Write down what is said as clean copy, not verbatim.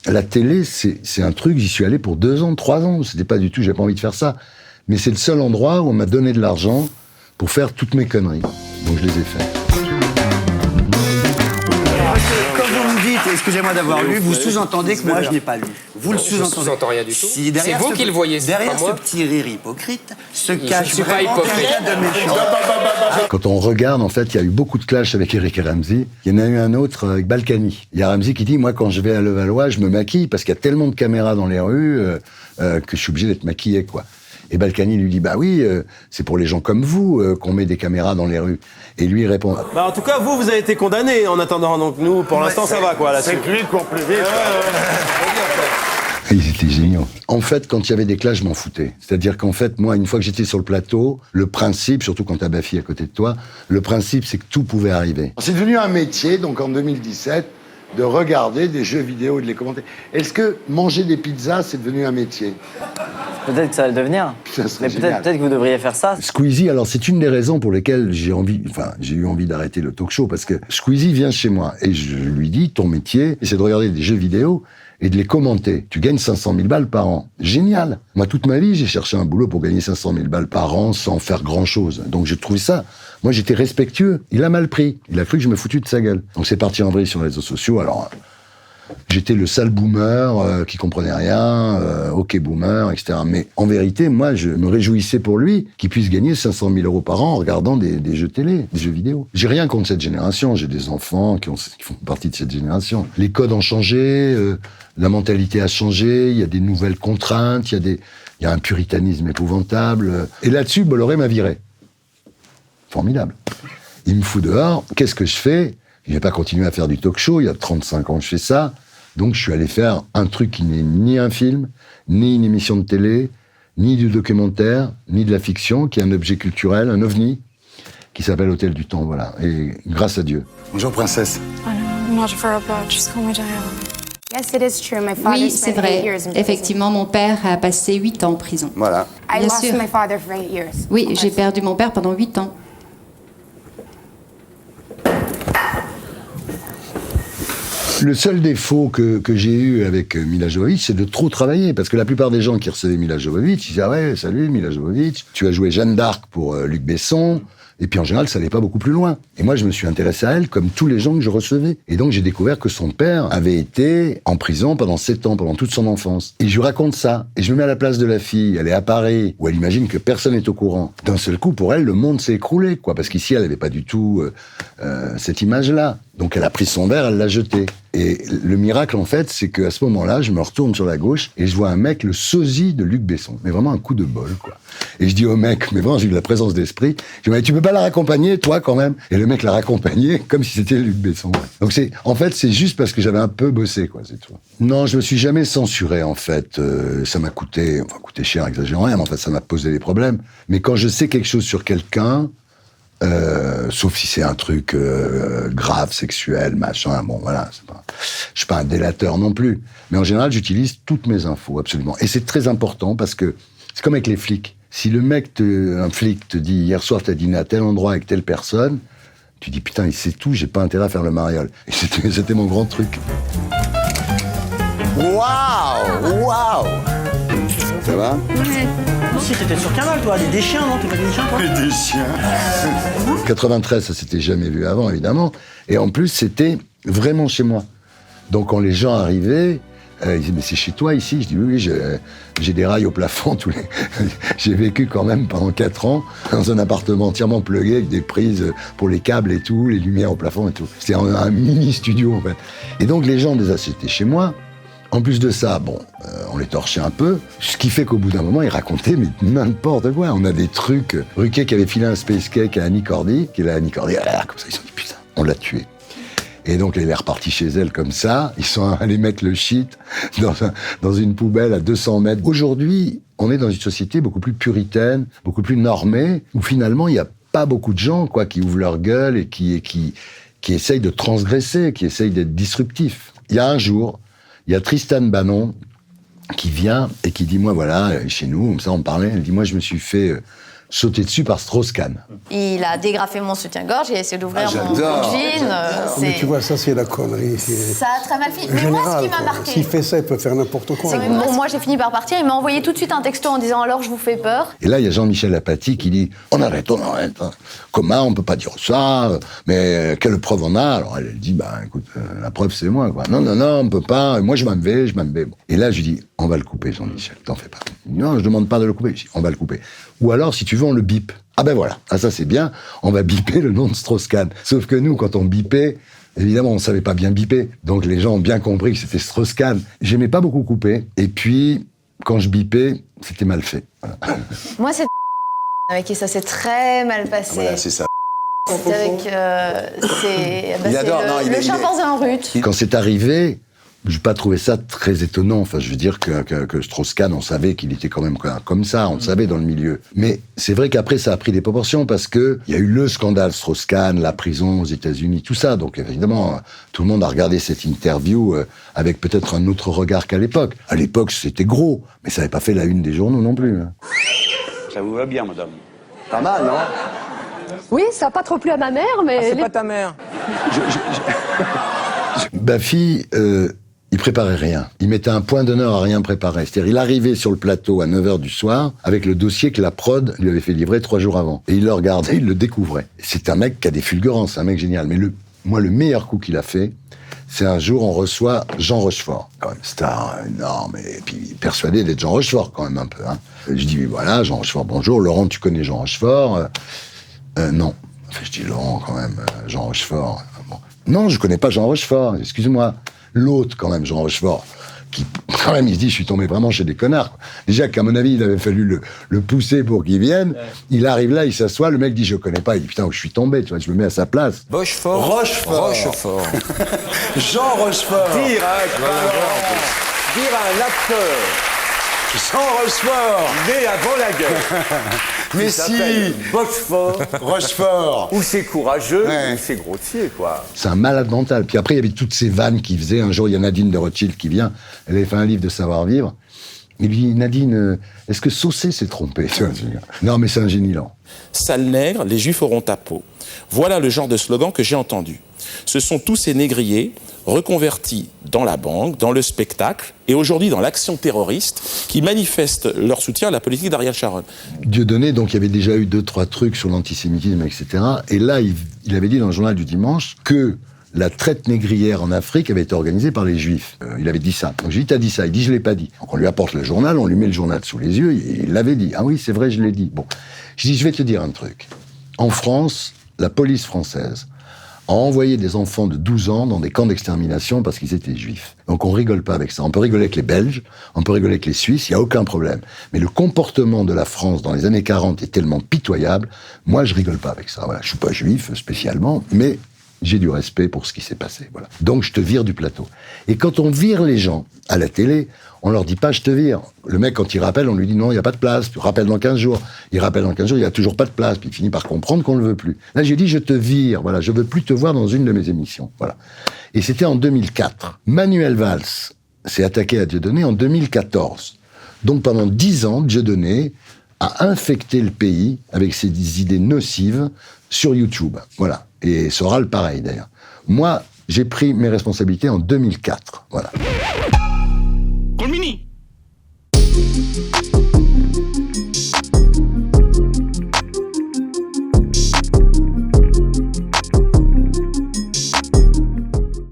la télé, c'est un truc, j'y suis allé pour 2 ans, 3 ans. C'était pas du tout, j'avais pas envie de faire ça. Mais c'est le seul endroit où on m'a donné de l'argent pour faire toutes mes conneries. Donc je les ai faites. Quand vous me dites, excusez-moi d'avoir lu, vous sous-entendez que moi je n'ai pas lu. Vous le sous-entendez. Je sous-entends rien du tout. Si C'est vous qui le voyez, c'est derrière pas moi. ce petit rire hypocrite se cache suis pas vraiment hypocrite. quelqu'un de méchant. Quand on regarde, en fait, il y a eu beaucoup de clashs avec Eric et Ramsey. Il y en a eu un autre avec Balkany. Il y a Ramsey qui dit, moi, quand je vais à Levallois, je me maquille parce qu'il y a tellement de caméras dans les rues que je suis obligé d'être maquillé, quoi. Et Balkany lui dit, bah oui, c'est pour les gens comme vous qu'on met des caméras dans les rues. Et lui, il répond... Bah en tout cas, vous avez été condamné en attendant. Donc nous, pour l'instant, ça va, quoi, là-dessus. C'est que lui court plus vite. Ils étaient géniaux. En fait, quand il y avait des clashs, je m'en foutais. C'est-à-dire qu'en fait, moi, une fois que j'étais sur le plateau, le principe, surtout quand t'as Baffy à côté de toi, le principe, c'est que tout pouvait arriver. C'est devenu un métier, donc en 2017, de regarder des jeux vidéo et de les commenter. Est-ce que manger des pizzas, c'est devenu un métier? Peut-être que ça va le devenir. Ça serait Mais génial. peut-être que vous devriez faire ça. Squeezie, alors c'est une des raisons pour lesquelles j'ai eu envie d'arrêter le talk show, parce que Squeezie vient chez moi et je lui dis, ton métier, c'est de regarder des jeux vidéo et de les commenter. Tu gagnes 500 000 balles par an. Génial. Moi, toute ma vie, j'ai cherché un boulot pour gagner 500 000 balles par an sans faire grand-chose. Donc j'ai trouvé ça. Moi, j'étais respectueux. Il a mal pris. Il a cru que je me foutais de sa gueule. Donc c'est parti en vrille sur les réseaux sociaux. Alors, j'étais le sale boomer qui comprenait rien, ok boomer, etc. Mais en vérité, moi, je me réjouissais pour lui qu'il puisse gagner 500 000 euros par an en regardant des jeux télé, des jeux vidéo. J'ai rien contre cette génération. J'ai des enfants qui font partie de cette génération. Les codes ont changé, la mentalité a changé, il y a des nouvelles contraintes, il y a un puritanisme épouvantable. Et là-dessus, Bolloré m'a viré. Formidable. Il me fout dehors. Qu'est-ce que je fais ? Je vais pas continuer à faire du talk show. Il y a 35 ans que je fais ça. Donc, je suis allé faire un truc qui n'est ni un film, ni une émission de télé, ni du documentaire, ni de la fiction, qui est un objet culturel, un ovni, qui s'appelle Hôtel du Temps, voilà. Et grâce à Dieu. Bonjour, princesse. Oui, c'est vrai. Effectivement, mon père a passé 8 ans en prison. Voilà. Bien sûr. Oui, j'ai perdu mon père pendant 8 ans. Le seul défaut que j'ai eu avec Mila Jovovich, c'est de trop travailler. Parce que la plupart des gens qui recevaient Mila Jovovich, ils disaient « Ah ouais, salut Mila Jovovich, tu as joué Jeanne d'Arc pour Luc Besson ». Et puis en général, ça n'allait pas beaucoup plus loin. Et moi, je me suis intéressé à elle comme tous les gens que je recevais. Et donc, j'ai découvert que son père avait été en prison pendant 7 ans, pendant toute son enfance. Et je lui raconte ça. Et je me mets à la place de la fille. Elle est à Paris, où elle imagine que personne n'est au courant. D'un seul coup, pour elle, le monde s'est écroulé, quoi. Parce qu'ici, elle n'avait pas du tout cette image-là. Donc, elle a pris son verre, elle l'a jeté. Et le miracle, en fait, c'est qu'à ce moment-là, je me retourne sur la gauche et je vois un mec, le sosie de Luc Besson. Mais vraiment un coup de bol, quoi. Et je dis au mec, mais vraiment, j'ai eu de la présence d'esprit. Je dis, mais tu peux pas la raccompagner, toi, quand même? Et le mec l'a raccompagné comme si c'était Luc Besson. Donc en fait, c'est juste parce que j'avais un peu bossé, quoi, c'est tout. Non, je me suis jamais censuré, en fait. Ça m'a coûté cher, exagérant rien, mais en fait, ça m'a posé des problèmes. Mais quand je sais quelque chose sur quelqu'un, sauf si c'est un truc grave, sexuel, machin, bon, voilà, je suis pas un délateur non plus. Mais en général, j'utilise toutes mes infos, absolument. Et c'est très important parce que c'est comme avec les flics. Si le mec, un flic te dit « Hier soir, t'as dîné à tel endroit avec telle personne », tu dis « Putain, il sait tout, j'ai pas intérêt à faire le mariole. » Et c'était mon grand truc. Waouh. Ça va? Si, t'étais sur Canal, toi, des chiens, non? T'es pas des chiens, toi? Des chiens. 93, ça s'était jamais vu avant, évidemment. Et en plus, c'était vraiment chez moi. Donc, quand les gens arrivaient, ils disaient, mais c'est chez toi ici? Je dis, oui, j'ai des rails au plafond. J'ai vécu quand même pendant 4 ans dans un appartement entièrement plugué avec des prises pour les câbles et tout, les lumières au plafond et tout. C'était un mini studio, en fait. Et donc, les gens, déjà, c'était chez moi. En plus de ça, bon, on les torchait un peu, ce qui fait qu'au bout d'un moment, ils racontaient mais n'importe quoi. On a des trucs. Ruquier qui avait filé un space cake à Annie Cordy, qui est là, Annie Cordy, comme ça, ils se sont dit, putain, on l'a tué. Et donc, elle est repartie chez elle comme ça. Ils sont allés mettre le shit dans une poubelle à 200 mètres. Aujourd'hui, on est dans une société beaucoup plus puritaine, beaucoup plus normée, où finalement, il n'y a pas beaucoup de gens, quoi, qui ouvrent leur gueule et qui essayent de transgresser, qui essayent d'être disruptifs. Il y a un jour, il y a Tristan Banon qui vient et qui dit, moi, voilà, chez nous, comme ça, on parlait, elle dit, moi, je me suis fait sauté dessus par Strauss-Kahn. Il a dégrafé mon soutien-gorge, il a essayé d'ouvrir mon jean. Mais tu vois, ça, c'est la connerie. Ça a très mal fini. Mais moi, ce qui m'a marqué... S'il fait ça, il peut faire n'importe quoi. Bon, moi, j'ai fini par partir. Il m'a envoyé tout de suite un texto en disant « Alors, je vous fais peur ». Et là, il y a Jean-Michel Apathy qui dit « On arrête. Comment on peut pas dire ça? Mais quelle preuve on a ?» Alors elle dit « écoute, la preuve, c'est moi, quoi. Non, on peut pas. Moi, je m'en vais. Bon. Et là, je lui dis « On va le couper, Jean-Michel. T'en fais pas. » Il dit « Non, je demande pas de le couper. » Je dis « On va le couper. Ou alors, si tu veux, on le bip. » Ah ben voilà, ça c'est bien, on va biper le nom de Strauss-Kahn. Sauf que nous, quand on bipait, évidemment, on savait pas bien biper. Donc les gens ont bien compris que c'était Strauss-Kahn. J'aimais pas beaucoup couper. Et puis, quand je bipais, c'était mal fait. Voilà. Moi, c'est avec qui ça s'est très mal passé. Voilà, c'est ça. C'est avec... le chimpanzé russe. Quand c'est arrivé, je n'ai pas trouvé ça très étonnant. Enfin, je veux dire que Strauss-Kahn, on savait qu'il était quand même comme ça, on le savait dans le milieu. Mais c'est vrai qu'après, ça a pris des proportions parce que il y a eu le scandale Strauss-Kahn, la prison aux États-Unis, tout ça. Donc évidemment, tout le monde a regardé cette interview avec peut-être un autre regard qu'à l'époque. À l'époque, c'était gros, mais ça n'avait pas fait la une des journaux non plus. Ça vous va bien, madame? Pas mal, non? Oui, ça n'a pas trop plu à ma mère, mais... c'est pas ta mère. Baffy, il préparait rien. Il mettait un point d'honneur à rien préparer. C'est-à-dire, il arrivait sur le plateau à 9h du soir avec le dossier que la prod lui avait fait livrer 3 jours avant. Et il le regardait, il le découvrait. C'est un mec qui a des fulgurances, un mec génial. Mais moi, le meilleur coup qu'il a fait, c'est un jour, on reçoit Jean Rochefort. Quand même, star énorme. Et puis, persuadé d'être Jean Rochefort, quand même, un peu. Hein. Je dis, voilà, Jean Rochefort, bonjour. Laurent, tu connais Jean Rochefort? Non. Enfin, je dis, Laurent, quand même, Jean Rochefort. Bon. Non, je connais pas Jean Rochefort, excuse-moi. L'autre, quand même, Jean Rochefort, qui, quand même, il se dit, je suis tombé vraiment chez des connards. Quoi. Déjà qu'à mon avis, il avait fallu le pousser pour qu'il vienne. Ouais. Il arrive là, il s'assoit, le mec dit, je connais pas. Il dit, putain, où je suis tombé, tu vois, je me mets à sa place. Rochefort. Jean Rochefort. Dire un acteur. Jean Rochefort. Né avant la guerre. Mais si. Rochefort. Ou c'est courageux, ou c'est grossier, quoi. C'est un malade mental. Puis après, il y avait toutes ces vannes qu'il faisait. Un jour, il y a Nadine de Rothschild qui vient. Elle avait fait un livre de savoir-vivre. Il lui dit, Nadine, est-ce que Saucé s'est trompé? Non, mais c'est un génie lent. Sale nègre, les juifs auront ta peau. Voilà le genre de slogan que j'ai entendu. Ce sont tous ces négriers reconvertis dans la banque, dans le spectacle et aujourd'hui dans l'action terroriste qui manifestent leur soutien à la politique d'Ariel Sharon. Dieudonné, donc il y avait déjà eu 2-3 trucs sur l'antisémitisme, etc. Et là, il avait dit dans le journal du dimanche que la traite négrière en Afrique avait été organisée par les Juifs. Il avait dit ça. Donc j'ai dit, t'as dit ça? Il dit, je l'ai pas dit. Donc on lui apporte le journal, on lui met le journal sous les yeux, et il l'avait dit. Ah oui, c'est vrai, je l'ai dit. Bon. Je dis, je vais te dire un truc. En France, la police française a envoyé des enfants de 12 ans dans des camps d'extermination parce qu'ils étaient juifs. Donc on rigole pas avec ça. On peut rigoler avec les Belges, on peut rigoler avec les Suisses, il n'y a aucun problème. Mais le comportement de la France dans les années 40 est tellement pitoyable, moi je rigole pas avec ça. Voilà, je suis pas juif spécialement, mais j'ai du respect pour ce qui s'est passé. Voilà. Donc je te vire du plateau. Et quand on vire les gens à la télé, on leur dit pas je te vire. Le mec, quand il rappelle, on lui dit non, il n'y a pas de place. Tu rappelles dans 15 jours. Il rappelle dans 15 jours, il n'y a toujours pas de place. Puis il finit par comprendre qu'on ne le veut plus. Là, j'ai dit je te vire. Voilà, je veux plus te voir dans une de mes émissions. Voilà. Et c'était en 2004. Manuel Valls s'est attaqué à Dieudonné en 2014. Donc pendant 10 ans, Dieudonné a infecté le pays avec ses idées nocives sur YouTube. Voilà. Et Soral, pareil d'ailleurs. Moi, j'ai pris mes responsabilités en 2004. Voilà.